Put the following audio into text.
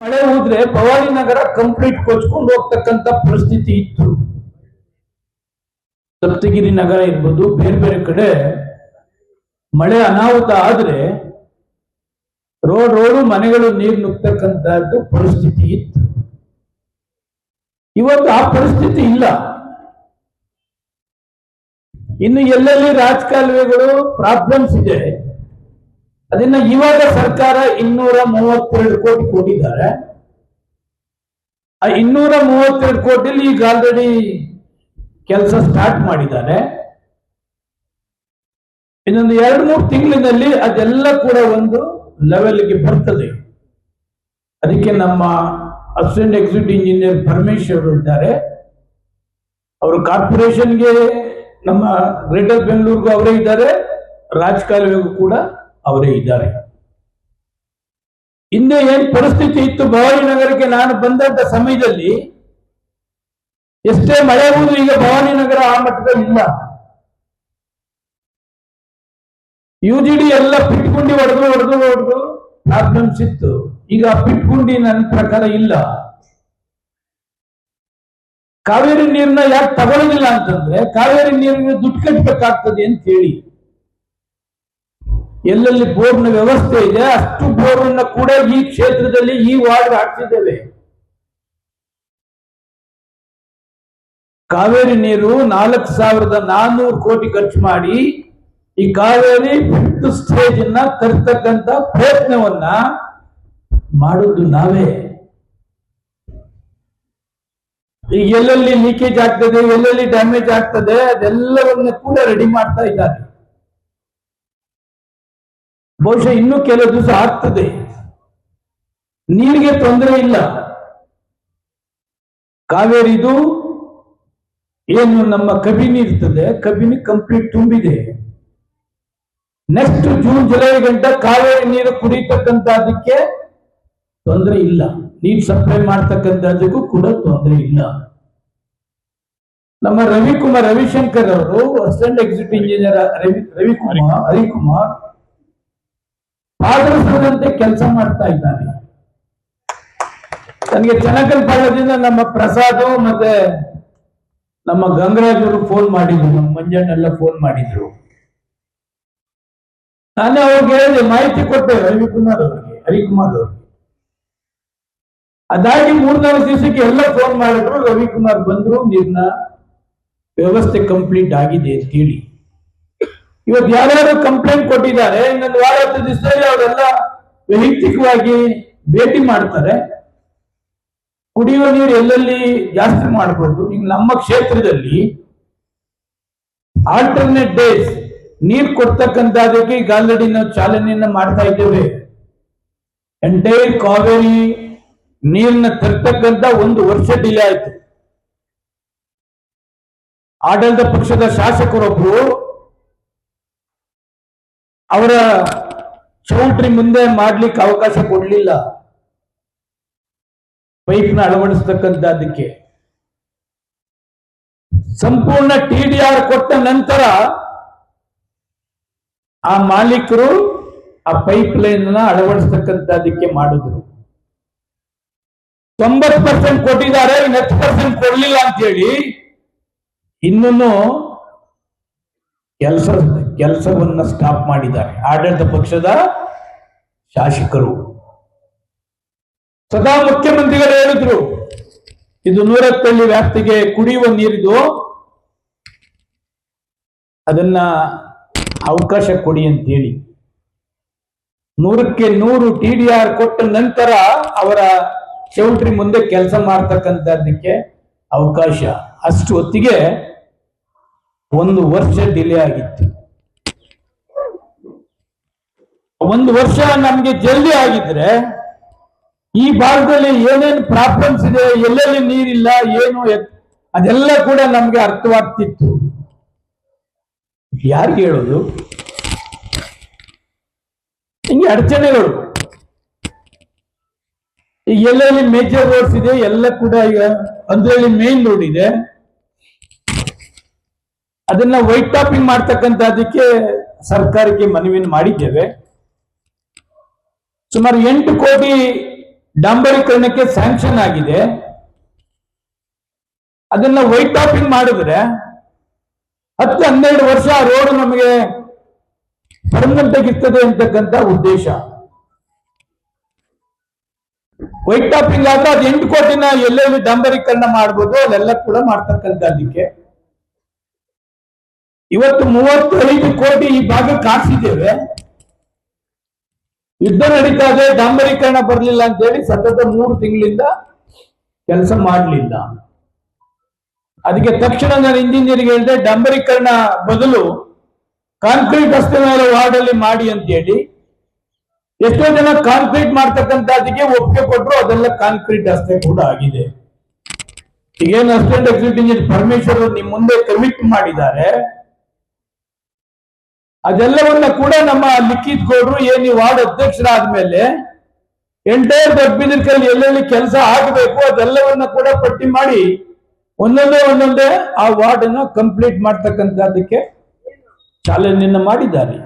ಮಳೆ ಹೋದ್ರೆ ಭವಾನಿ ನಗರ ಕಂಪ್ಲೀಟ್ ಕೊಚ್ಕೊಂಡು ಹೋಗ್ತಕ್ಕಂತ ಪರಿಸ್ಥಿತಿ ಇತ್ತು. ಸಪ್ತಗಿರಿ ನಗರ ಇರ್ಬೋದು, ಬೇರೆ ಬೇರೆ ಕಡೆ ಮಳೆ ಅನಾಹುತ ಆದ್ರೆ ರೋಡು ಮನೆಗಳು ನೀರು ನುಗ್ತಕ್ಕಂತಹದ್ದು ಪರಿಸ್ಥಿತಿ ಇತ್ತು. ಇವತ್ತು ಆ ಪರಿಸ್ಥಿತಿ ಇಲ್ಲ. ಇನ್ನು ಎಲ್ಲೆಲ್ಲಿ ರಾಜಕಾಲುವೆಗಳು ಪ್ರಾಬ್ಲಮ್ಸ್ ಇದೆ, ಅದನ್ನ ಇವಾಗ ಸರ್ಕಾರ 232 ಕೋಟಿ ಕೊಟ್ಟಿದ್ದಾರೆ. ಆ 232 ಕೋಟಿಲಿ ಈಗ ಆಲ್ರೆಡಿ ಕೆಲಸ ಸ್ಟಾರ್ಟ್ ಮಾಡಿದ್ದಾರೆ. ಇನ್ನೊಂದು 2-3 ತಿಂಗಳಿನಲ್ಲಿ ಅದೆಲ್ಲ ಕೂಡ ಒಂದು ಲೆವೆಲ್ಗೆ ಬರ್ತದೆ. ಅದಕ್ಕೆ ನಮ್ಮ ಅಸಿಸ್ಟೆಂಟ್ ಎಕ್ಸಿಕ್ಯೂಟಿವ್ ಇಂಜಿನಿಯರ್ ಪರಮೇಶ್ವರ್ ಇದ್ದಾರೆ. ಅವರು ಕಾರ್ಪೊರೇಷನ್ಗೆ, ನಮ್ಮ ಗ್ರೇಟರ್ ಬೆಂಗಳೂರಿಗೂ ಅವರೇ ಇದ್ದಾರೆ, ರಾಜಕಾಲುವೆಗೂ ಕೂಡ ಅವರೇ ಇದ್ದಾರೆ. ಹಿಂದೆ ಏನ್ ಪರಿಸ್ಥಿತಿ ಇತ್ತು, ಭವಾನಿ ನಗರಕ್ಕೆ ನಾನು ಬಂದಂತ ಸಮಯದಲ್ಲಿ ಎಷ್ಟೇ ಮಳೆ ಹೋದ್ರು ಈಗ ಭವಾನಿ ನಗರ ಆ ಮಟ್ಟದಲ್ಲಿ ಇಲ್ಲ. UGD ಎಲ್ಲ ಪಿಟ್ಗುಂಡಿ ಹೊಡೆದು ಪ್ರಾಬ್ಲಮ್ಸ್ ಇತ್ತು. ಈಗ ಪಿಟ್ಗುಂಡಿ ನನ್ನ ಪ್ರಕಾರ ಇಲ್ಲ. ಕಾವೇರಿ ನೀರನ್ನ ಯಾಕೆ ತಗೊಳ್ಳೋದಿಲ್ಲ ಅಂತಂದ್ರೆ, ಕಾವೇರಿ ನೀರಿಗೆ ದುಡ್ಡು ಕಟ್ಟಬೇಕಾಗ್ತದೆ ಅಂತ ಹೇಳಿ ಎಲ್ಲೆಲ್ಲಿ ಬೋರ್ನ ವ್ಯವಸ್ಥೆ ಇದೆ ಅಷ್ಟು ಬೋರ್ನ ಕೂಡ ಈ ಕ್ಷೇತ್ರದಲ್ಲಿ ಈ ವಾರ್ಡ್ ಹಾಕ್ತಿದ್ದೇವೆ. ಕಾವೇರಿ ನೀರು 4,400 ಕೋಟಿ ಖರ್ಚು ಮಾಡಿ ಈ ಕಾವೇರಿ 5th ಸ್ಟೇಜ್ ಅನ್ನ ತರ್ತಕ್ಕಂತ ಪ್ರಯತ್ನವನ್ನ ಮಾಡುದು ನಾವೇ. ಈಗ ಎಲ್ಲೆಲ್ಲಿ ಲೀಕೇಜ್ ಆಗ್ತದೆ, ಎಲ್ಲೆಲ್ಲಿ ಡ್ಯಾಮೇಜ್ ಆಗ್ತದೆ, ಅದೆಲ್ಲವನ್ನ ಕೂಡ ರೆಡಿ ಮಾಡ್ತಾ ಇದ್ದಾರೆ. ಬಹುಶಃ ಇನ್ನೂ ಕೆಲವು ದಿವಸ ಆಗ್ತದೆ. ನೀರಿಗೆ ತೊಂದರೆ ಇಲ್ಲ. ಕಾವೇರಿದು ಏನು ನಮ್ಮ ಕಬಿನಿ ಇರ್ತದೆ, ಕಬಿನಿ ಕಂಪ್ಲೀಟ್ ತುಂಬಿದೆ. ನೆಕ್ಸ್ಟ್ ಜೂನ್ ಜುಲೈ ಗಂಟ ಕಾವೇರಿ ನೀರು ಕುಡಿತಕ್ಕಂಥದಕ್ಕೆ ತೊಂದರೆ ಇಲ್ಲ. ನೀರು ಸಪ್ಲೈ ಮಾಡ್ತಕ್ಕಂಥದ್ದಕ್ಕೂ ಕೂಡ ತೊಂದರೆ ಇಲ್ಲ. ನಮ್ಮ ರವಿಶಂಕರ್ ಅವರು ಅಸಿಸ್ಟೆಂಟ್ ಎಕ್ಸಿಕ್ಯೂಟಿವ್ ಇಂಜಿನಿಯರ್ ಹರಿಕುಮಾರ್ ಪಾದರಸದಂತೆ ಕೆಲಸ ಮಾಡ್ತಾ ಇದ್ದಾನೆ. ನನಗೆ ಚನ್ನಕಲ್ಪಾಳ್ಯದಿಂದ ನಮ್ಮ ಪ್ರಸಾದ್ ಮತ್ತೆ ನಮ್ಮ ಗಂಗರಾಜ್ ಅವರು ಫೋನ್ ಮಾಡಿದ್ರು, ನಮ್ಮ ಮಂಜಣ್ಣೆಲ್ಲ ಫೋನ್ ಮಾಡಿದ್ರು. ನಾನೇ ಅವ್ರಿಗೆ ಹೇಳಿದೆ, ಮಾಹಿತಿ ಕೊಟ್ಟೆ ಹರಿಕುಮಾರ್ ಅವ್ರಿಗೆ. ಅದಾಗಿ 3-4 ದಿವಸಕ್ಕೆ ಎಲ್ಲ ಫೋನ್ ಮಾಡಿದ್ರು. ರವಿಕುಮಾರ್ ಬಂದ್ರು, ನೀರಿನ ವ್ಯವಸ್ಥೆ ಕಂಪ್ಲೀಟ್ ಆಗಿದೆ ಅಂತ ಹೇಳಿ. ಇವತ್ತು ಯಾರ್ಯಾರು ಕಂಪ್ಲೇಂಟ್ ಕೊಟ್ಟಿದ್ದಾರೆ, ಇನ್ನೊಂದು 10 ದಿವಸದಲ್ಲಿ ಅವರೆಲ್ಲ ವೈಯಕ್ತಿಕವಾಗಿ ಭೇಟಿ ಮಾಡ್ತಾರೆ. ಕುಡಿಯುವ ನೀರು ಎಲ್ಲೆಲ್ಲಿ ಜಾಸ್ತಿ ಮಾಡಬಹುದು. ಈಗ ನಮ್ಮ ಕ್ಷೇತ್ರದಲ್ಲಿ ಆಲ್ಟರ್ನೇಟ್ ಡೇಸ್ ನೀರು ಕೊಡ್ತಕ್ಕಂಥದಕ್ಕೆ ಈಗ ಆಲ್ರೆಡಿ ನಾವು ಚಾಲನೆಯನ್ನ ಮಾಡ್ತಾ ಇದ್ದೇವೆ. ಎಂಟೈರ್ ಕಾವೇರಿ ನೀರನ್ನ ತರ್ತಕ್ಕಂಥ 1 ವರ್ಷ ಡಿಲೇ ಆಯ್ತು. ಆಡಳಿತ ಪಕ್ಷದ ಶಾಸಕರೊಬ್ರು ಅವರ ಚೌಲ್ಟ್ರಿ ಮುಂದೆ ಮಾಡ್ಲಿಕ್ಕೆ ಅವಕಾಶ ಕೊಡ್ಲಿಲ್ಲ, ಪೈಪ್ನ ಅಳವಡಿಸ್ತಕ್ಕಂಥದ್ದಕ್ಕೆ. ಸಂಪೂರ್ಣ TDR ಕೊಟ್ಟ ನಂತರ ಆ ಮಾಲೀಕರು ಆ ಪೈಪ್ ಲೈನ್ ಅಳವಡಿಸ್ತಕ್ಕಂಥದ್ದಕ್ಕೆ ಮಾಡಿದ್ರು. 90% ಕೊಟ್ಟಿದ್ದಾರೆ, 10% ಕೊಡ್ಲಿಲ್ಲ ಅಂತ ಹೇಳಿ ಇನ್ನೂ ಕೆಲಸವನ್ನ ಸ್ಟಾಪ್ ಮಾಡಿದ್ದಾರೆ ಆಡಳಿತ ಪಕ್ಷದ ಶಾಸಕರು. ಸದಾ ಮುಖ್ಯಮಂತ್ರಿಗಳು ಹೇಳಿದ್ರು, ಇದು 100 ವ್ಯಾಪ್ತಿಗೆ ಕುಡಿಯುವ ನೀರಿದು, ಅದನ್ನ ಅವಕಾಶ ಕೊಡಿ ಅಂತೇಳಿ. 100ಕ್ಕೆ 100 TDR ಕೊಟ್ಟ ನಂತರ ಅವರ ಚೌಲ್ಟ್ರಿ ಮುಂದೆ ಕೆಲಸ ಮಾಡ್ತಕ್ಕಂಥದ್ದಕ್ಕೆ ಅವಕಾಶ. ಅಷ್ಟು ಹೊತ್ತಿಗೆ 1 ವರ್ಷ ಡಿಲೇ ಆಗಿತ್ತು. 1 ವರ್ಷ ನಮ್ಗೆ ಜಲ್ದಿ ಆಗಿದ್ರೆ ಈ ಭಾಗದಲ್ಲಿ ಏನೇನು ಪ್ರಾಬ್ಲಮ್ಸ್ ಇದೆ, ಎಲ್ಲೆಲ್ಲಿ ನೀರಿಲ್ಲ, ಏನು ಅದೆಲ್ಲ ಕೂಡ ನಮ್ಗೆ ಅರ್ಥವಾಗ್ತಿತ್ತು. ಯಾರಿಗೆ ಹೇಳೋದು? ಹಿಂಗೆ ಅಡಚಣೆಗಳು. ಈಗ ಎಲ್ಲೆಲ್ಲಿ ಮೇಜರ್ ರೋಡ್ಸ್ ಇದೆ ಎಲ್ಲ ಕೂಡ, ಈಗ ಅಂದ್ರಲ್ಲಿ ಮೇನ್ ರೋಡ್ ಇದೆ, ಅದನ್ನ ವೈಟ್ ಟಾಪಿಂಗ್ ಮಾಡ್ತಕ್ಕಂಥದಕ್ಕೆ ಸರ್ಕಾರಕ್ಕೆ ಮನವಿಯನ್ನು ಮಾಡಿದ್ದೇವೆ. ಸುಮಾರು 8 ಕೋಟಿ ಡಾಂಬರೀಕರಣಕ್ಕೆ ಸ್ಯಾಂಕ್ಷನ್ ಆಗಿದೆ. ಅದನ್ನ ವೈಟ್ ಟಾಪಿಂಗ್ ಮಾಡಿದ್ರೆ 10-12 ವರ್ಷ ಆ ರೋಡ್ ನಮಗೆ ಪರ್ಮನೆಂಟ್ ಆಗಿರ್ತದೆ ಅಂತಕ್ಕಂಥ ಉದ್ದೇಶ. ವೈಟ್ ಟಾಪಿಂಗ್ ಆದ್ರೆ ಅದು 8 ಕೋಟಿನ ಎಲ್ಲೆಲ್ಲಿ ಡಾಂಬರೀಕರಣ ಮಾಡ್ಬೋದು ಅಲ್ಲೆಲ್ಲ ಕೂಡ ಮಾಡ್ತಕ್ಕಂಥದ್ದಕ್ಕೆ ಇವತ್ತು 35 ಕೋಟಿ ಈ ಭಾಗಕ್ಕೆ ಹಾಕ್ಸಿದ್ದೇವೆ. ಯುದ್ಧ ನಡೀತಾ ಇದೆ, ಡಾಂಬರೀಕರಣ ಬರಲಿಲ್ಲ ಅಂತ ಹೇಳಿ ಸತತ 3 ತಿಂಗಳಿಂದ ಕೆಲಸ ಮಾಡಲಿಲ್ಲ. ಅದಕ್ಕೆ ತಕ್ಷಣ ನಾನು ಇಂಜಿನಿಯರ್ಗೆ ಹೇಳಿದೆ, ಡಾಂಬರೀಕರಣ ಬದಲು ಕಾಂಕ್ರೀಟ್ ರಸ್ತೆ ಮೇಲೆ ವಾರ್ಡಲ್ಲಿ ಮಾಡಿ ಅಂತ ಹೇಳಿ. ಎಷ್ಟೋ ಜನ ಕಾಂಕ್ರೀಟ್ ಮಾಡ್ತಕ್ಕಂಥದ್ದಕ್ಕೆ ಒಪ್ಪಿಗೆ ಕೊಟ್ಟರು, ಅದೆಲ್ಲ ಕಾಂಕ್ರೀಟ್ ರಸ್ತೆ ಕೂಡ ಆಗಿದೆ. ಈಗೇನು ಅಸಿಸ್ಟೆಂಟ್ ಎಕ್ಸಿಕ್ಯೂಟಿವ್ ಇಂಜಿನಿಯರ್ ಪರಮೇಶ್ವರ್ ನಿಮ್ಮ ಮುಂದೆ ಕಮಿಟ್ ಮಾಡಿದ್ದಾರೆ, ಅದೆಲ್ಲವನ್ನ ಕೂಡ ನಮ್ಮ ಲಿಖಿತ್ ಗೌಡ್ರು ಏನು ವಾರ್ಡ್ ಅಧ್ಯಕ್ಷರಾದ್ಮೇಲೆ ಎಂಟೈರ್ ದೊಡ್ಡಬಿದಿರ್ಕಲ್ಲಿ ಎಲ್ಲೆಲ್ಲಿ ಕೆಲಸ ಆಗಬೇಕು ಅದೆಲ್ಲವನ್ನ ಕೂಡ ಪಟ್ಟಿ ಮಾಡಿ ಒಂದೊಂದೇ ಆ ವಾರ್ಡ್ ಅನ್ನ ಕಂಪ್ಲೀಟ್ ಮಾಡ್ತಕ್ಕಂಥದ್ದಕ್ಕೆ ಚಾಲನೆಯನ್ನ ಮಾಡಿದ್ದಾರೆ.